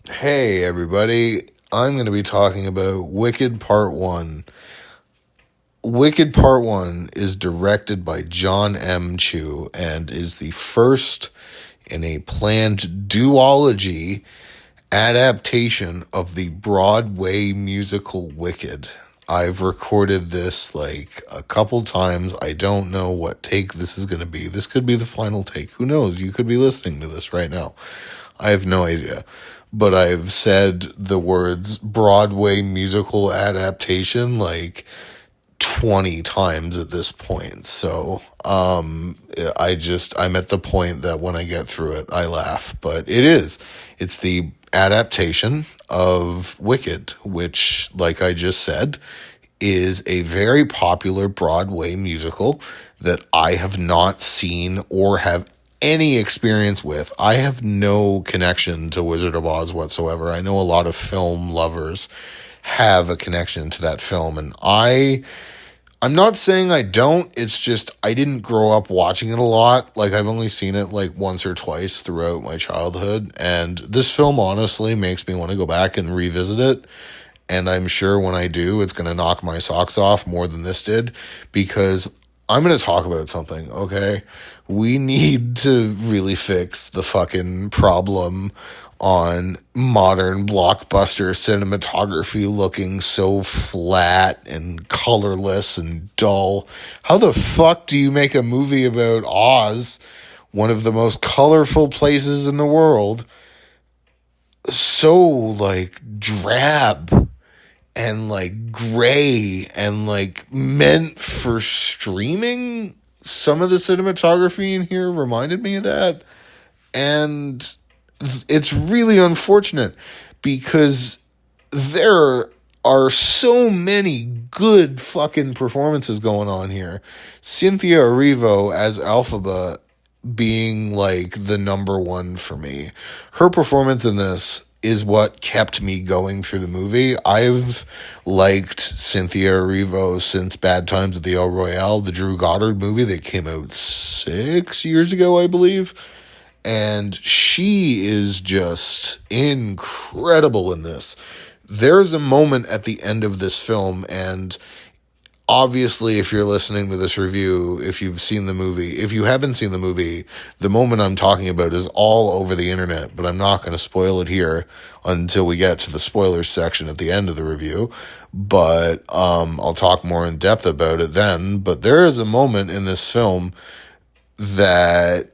Hey everybody, I'm going to be talking about Wicked Part 1. Wicked Part 1 is directed by John M. Chu and is the first in a planned duology adaptation of the Broadway musical Wicked. I've recorded this like a couple times. I don't know what take this is going to be. This could be the final take. Who knows? You could be listening to this right now. I have no idea. But I've said the words Broadway musical adaptation like 20 times at this point. So, I'm at the point that when I get through it, I laugh. But it's the adaptation of Wicked, which, like I just said, is a very popular Broadway musical that I have not seen or have any experience with. I have no connection to Wizard of Oz whatsoever. I know a lot of film lovers have a connection to that film, and I'm not saying I don't. It's just I didn't grow up watching it a lot. Like, I've only seen it like once or twice throughout my childhood, and this film honestly makes me want to go back and revisit it. And I'm sure when I do, it's going to knock my socks off more than this did, because I'm going to talk about something, okay? We need to really fix the fucking problem on modern blockbuster cinematography looking so flat and colorless and dull. How the fuck do you make a movie about Oz, one of the most colorful places in the world, so like drab and like gray and like meant for streaming? Some of the cinematography in here reminded me of that, and it's really unfortunate because there are so many good fucking performances going on here. Cynthia Erivo as Elphaba being like the number one for me. Her performance in this is what kept me going through the movie. I've liked Cynthia Erivo since Bad Times at the El Royale, the Drew Goddard movie that came out 6 years ago, I believe. And she is just incredible in this. There's a moment at the end of this film, and obviously, if you're listening to this review, if you've seen the movie, if you haven't seen the movie, the moment I'm talking about is all over the internet, but I'm not going to spoil it here until we get to the spoilers section at the end of the review. But I'll talk more in depth about it then. But there is a moment in this film that,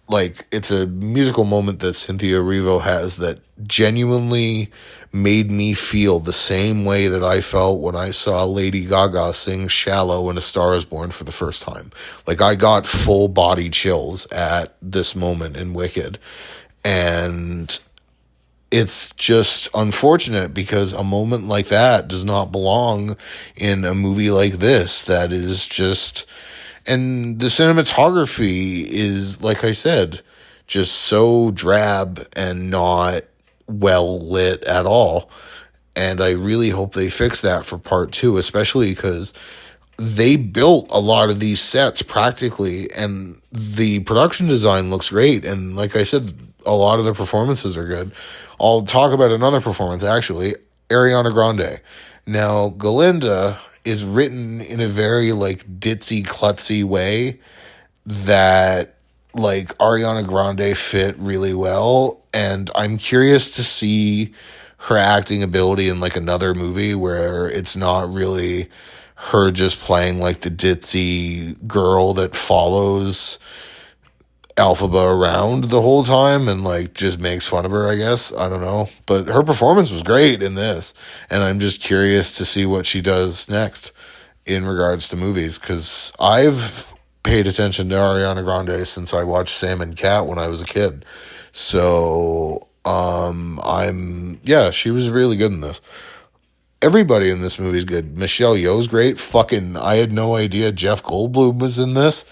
like, it's a musical moment that Cynthia Erivo has that genuinely made me feel the same way that I felt when I saw Lady Gaga sing Shallow in A Star Is Born for the first time. Like, I got full body chills at this moment in Wicked. And it's just unfortunate because a moment like that does not belong in a movie like this that is just... And the cinematography is, like I said, just so drab and not well lit at all. And I really hope they fix that for part 2, especially because they built a lot of these sets practically, and the production design looks great. And like I said, a lot of the performances are good. I'll talk about another performance, actually, Ariana Grande. Now, Galinda is written in a very like ditzy klutzy way that like Ariana Grande fit really well, and I'm curious to see her acting ability in like another movie where it's not really her just playing like the ditzy girl that follows Elphaba around the whole time and like just makes fun of her, I guess. I don't know. But her performance was great in this, and I'm just curious to see what she does next in regards to movies, because I've paid attention to Ariana Grande since I watched Sam and Cat when I was a kid. So she was really good in this. Everybody in this movie is good. Michelle Yeoh's great. Fucking, I had no idea Jeff Goldblum was in this.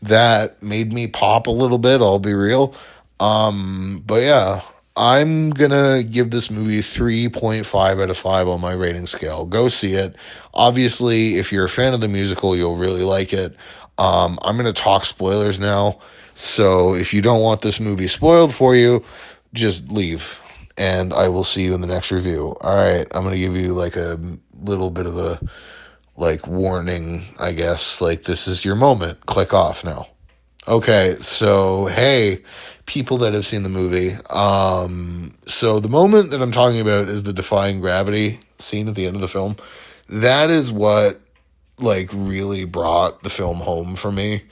That made me pop a little bit, I'll be real. But yeah, I'm gonna give this movie 3.5 out of 5 on my rating scale. Go see it. Obviously, if you're a fan of the musical, you'll really like it. I'm gonna talk spoilers now. So if you don't want this movie spoiled for you, just leave. and I will see you in the next review. All right, I'm going to give you like a little bit of a like warning, I guess. Like, this is your moment. Click off now. Okay, so hey, people that have seen the movie. So the moment that I'm talking about is the defying gravity scene at the end of the film. That is what like really brought the film home for me,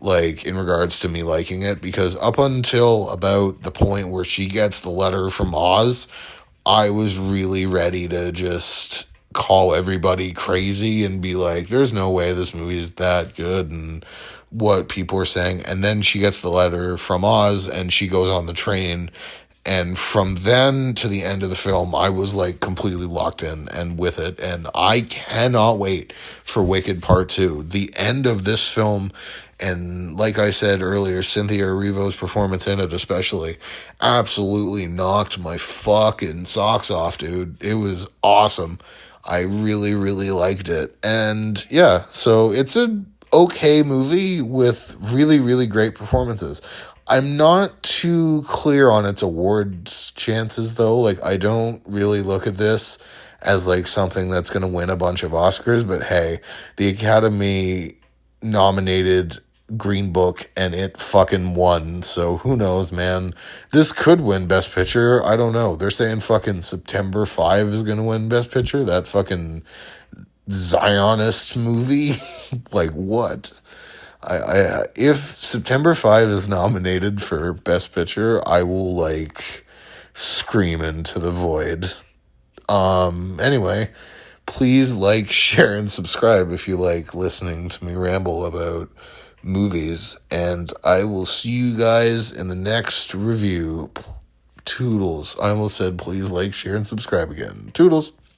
like in regards to me liking it, because up until about the point where she gets the letter from Oz, I was really ready to just call everybody crazy and be like, there's no way this movie is that good and what people are saying. And then she gets the letter from Oz and she goes on the train. And from then to the end of the film, I was like completely locked in and with it. And I cannot wait for Wicked Part 2. The end of this film, and like I said earlier, Cynthia Erivo's performance in it especially, absolutely knocked my fucking socks off, dude. It was awesome. I really, really liked it. And yeah, so it's a okay movie with really, really great performances. I'm not too clear on its awards chances, though. Like, I don't really look at this as, like, something that's going to win a bunch of Oscars. But, hey, the Academy nominated Green Book, and it fucking won. So, who knows, man? This could win Best Picture. I don't know. They're saying fucking September 5 is going to win Best Picture. That fucking Zionist movie. Like, what? I if September 5 is nominated for Best Picture, I will like scream into the void. Anyway, please like, share, and subscribe if you like listening to me ramble about movies, and I will see you guys in the next review. Toodles. I almost said please like, share, and subscribe again. Toodles.